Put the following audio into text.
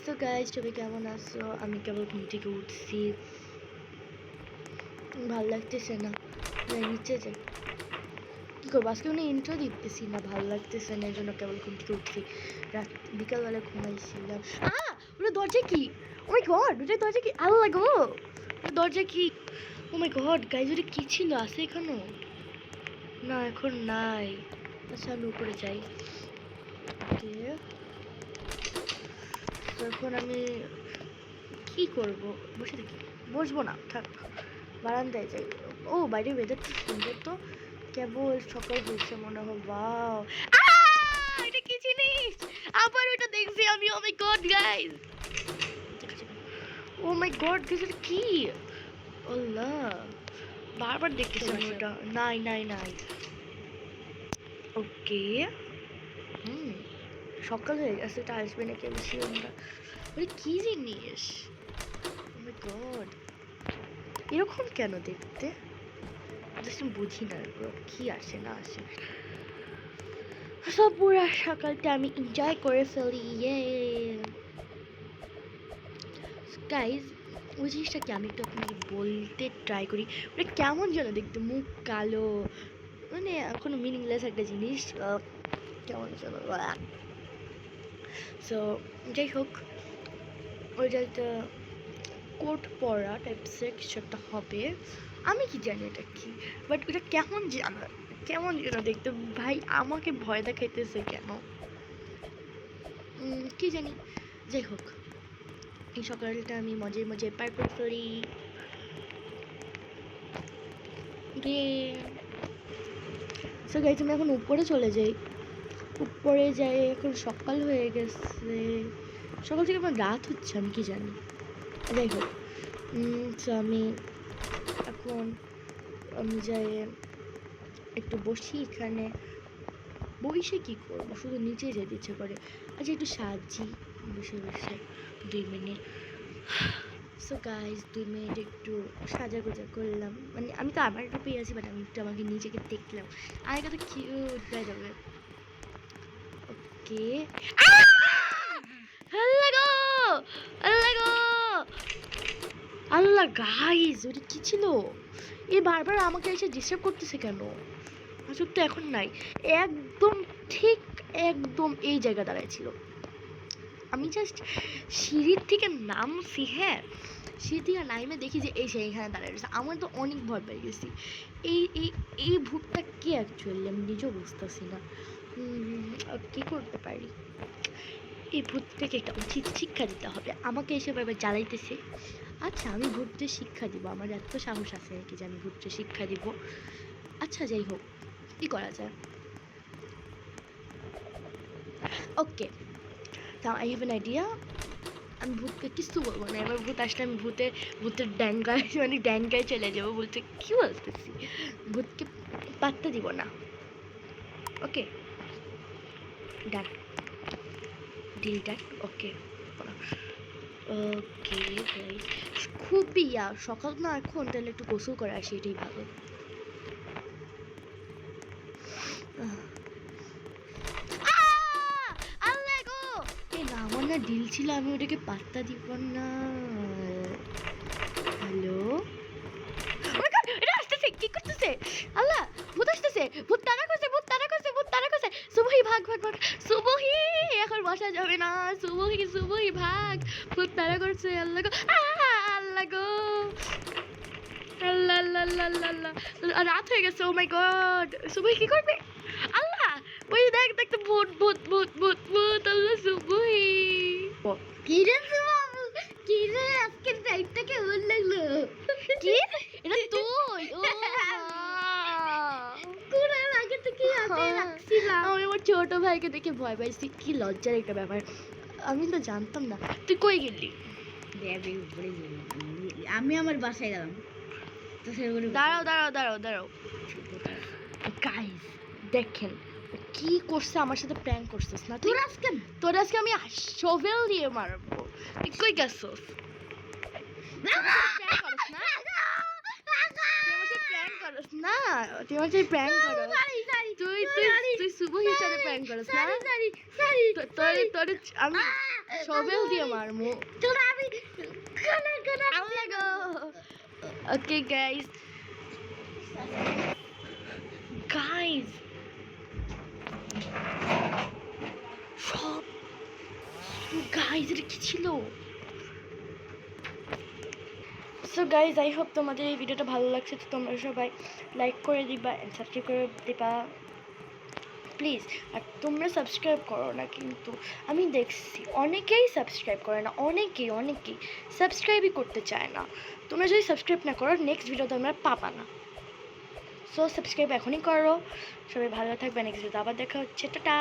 So guys, তুমি কেমন আছো? আমি কেবল ঘুম থেকে উঠছি, ভালো লাগতেছে না। নিচে যাই, কী করবো? আজকে উনি ইন্ট্রো দিতেছি না, ভালো লাগতেছে না, এই জন্য কেবল ঘুম থেকে উঠছি। রাত বিকালবেলা ঘুমাইছিলাম। ওটা দরজা কি? ও মাই গড, ওটা দরজা কি? আল্লাহ গো, দরজা কি? ও মাই গড গাইস, ওটা কি ছিল? আছে এখনো? না, এখন নাই। আচ্ছা, আমি উপরে যাই। ওকে, এখন আমি কি করব? বসে থাকি? বসবো না, থাক, বারান্দায় যাই। ও, বাইরে ওয়েদারটা সুন্দর তো, কেবল সকাল হয়েছে মনে হয়। ওয়াও, এটা কি জিনিস? আবার ওটা দেখছি আমি। ও মাই গড গাইস, ও মাই গড গাইস, এটা কি? আল্লাহ, বারবার দেখতেছি আমি ওটা। নাই নাই নাই। ওকে, সকাল হয়ে গেছে, এটা আসবে নাকি আমি শিওর না। ওটা কি জিনিস? ও মাই গড, এরকম কেন দেখতে? বুঝি না কি আসে না আসে। সব পুরো সকালটা আমি এনজয় করে ফেলি। ইয়ে গাইজ, ওই জিনিসটা কি আমি একটু আপনাকে বলতে ট্রাই করি। ওটা কেমন যেন দেখতে, মুখ কালো, মানে কোনো মিনিংলেস একটা জিনিস, কেমন যেন। সো যাই হোক, ওইটা একটা কোট পরা টাইপসের কিছু একটা হবে, আমি কি জানি এটা কি, বাট ওটা কেমন জানা, কেমন যেন দেখতে। ভাই আমাকে ভয় দেখাইতেছে কেন কি জানি। যাই হোক, এই সকালটা আমি মজায় মজায় পার করে ফেলি। সো গাইস, আমি এখন উপরে চলে যাই। উপরে যাই, এখন সকাল হয়ে গেছে, সকাল থেকে আমার রাত হচ্ছে, আমি কি জানি। যাই হোক, সো আমি এখন যাই একটু বসি এখানে। বসে কি করবো, শুধু নিচে যেতে ইচ্ছে করে। আচ্ছা, একটু সাজি বসে বসে 2 মিনিট। সো গাইজ, 2 মিনিট একটু সাজা গোজা করলাম, মানে আমি তো আমার রূপেই আছি, বাট আমি একটু আমাকে নিজেকে দেখলাম। আর কত কিউট হয়ে যাবে। ওকে, আল্লাহ গো, আল্লাহ গো, আল্লাহ গাইজ, ওটা কি ছিল? এ বারবার আমাকে এসে ডিস্টার্ব করতেছে কেন? আসলে তো এখন নাই, একদম ঠিক, একদম এই জায়গা দাঁড়ায় ছিল। আমি জাস্ট সিঁড়ির থেকে নামছি, হ্যাঁ, সিঁড়ি থেকে নাইমে দেখি যে এই সেইখানে দাঁড়িয়ে রয়েছে। আমার তো অনেক ভয় পেয়ে গেছি। এই এই এই ভূতটা কে অ্যাকচুয়ালি, আমি নিজেও বুঝতেছি না। কী করতে পারি? এই ভূতটাকে একটা উচিত শিক্ষা দিতে হবে। আমাকে এসে বারবার জ্বালাইতেছে। আচ্ছা, আমি ভূতদের শিক্ষা দিব? আমার এত সাহস আছে নাকি যে আমি ভূতদের শিক্ষা দিব? আচ্ছা, যাই হোক, কী করা যায়? ওকে, তা আই হ্যাভ অ্যান আইডিয়া। আমি ভূতকে কিছু বলবো না, এবার ভূত আসলে আমি ভূতের ড্যাঙ্গায়, মানে ড্যাঙ্গায় চলে যাবো, বলতে কি বলতেছি, ভূতকে পাত্তা দিব না। ওকে, ডান, ডিল ডান। ওকে ওকে গাইস, খুবই সকাল না এখন, তাহলে একটু গোসল করে আসি, এটাই ভালো। আল্লাহ গো, এই না, আমার না ডিল ছিল, আমি ওটাকে পাত্তা দিব না। হ্যালো, এটা আসতেছে, কি করতেছে? আল্লাহ, ভূত আসতেছে, ভূত তাড়া করছে, ভূত তাড়া করছে, ভূত তাড়া করছে। সুবহি, ভাগ ভাগ ভাগ, সুবহি, এখন বসা যাবে না, সুবহি সুবহি ভাগ, ভূত তাড়া করছে। আল্লাহ গো, আল্লাহ গো, আল্লাহ আল্লাহ আল্লাহ আল্লাহ আল্লাহ, রাত হয়ে গেছে। ও মাই গড, সুবহি কি করবে? আল্লাহ, ওই দেখ দেখ, ভূত ভূত ভূত ভূত ভূত, আল্লাহ, সুবহি। কি রে কি রে, আজকের টাইপটা কেমন লাগলো? কি এটা তুই? ও কোন আগে থেকে হাতে রাখছিলাম, আমি আমার ছোট ভাইকে দেখে ভয় পাইছি। কি লজ্জার একটা ব্যাপার, আমি তো জানতাম না। তুই কই গেলি? আমি আমার বাসায় গেলাম। দাঁড়াও দাঁড়াও দাঁড়াও দাঁড়াও গাইস, দেখেন কি করছে, আমার সাথে প্র্যাঙ্ক করছিস না তুই? তোর আজকে আমি শোভেল দিয়ে মারবো। তুই কই গেছস? তুই সুবহির সাথে প্র্যাঙ্ক করস না? আমি শবেল দিয়ে মারমু। তোরা আমি গানা গানা আল্লাহ গো। ওকে গাইস, গাইস সব গাইস এটা কি ছিল? সো গাইস, আই হোপ তোমাদের এই ভিডিওটা ভালো লাগছে। তো তোমরা সবাই লাইক করে দিবা, সাবস্ক্রাইব করে দিবা প্লিজ। আর তোমরা সাবস্ক্রাইব করো না, কিন্তু আমি দেখছি অনেকেই সাবস্ক্রাইব করে না, অনেকেই সাবস্ক্রাইবই করতে চায় না। তোমরা যদি সাবস্ক্রাইব না করো, নেক্সট ভিডিও তোমরা পাবা না। সো সাবস্ক্রাইব এখনই করো। সবাই ভালো থাকবে, নেক্সট ভিডিও আবার দেখা হচ্ছে, টাটা।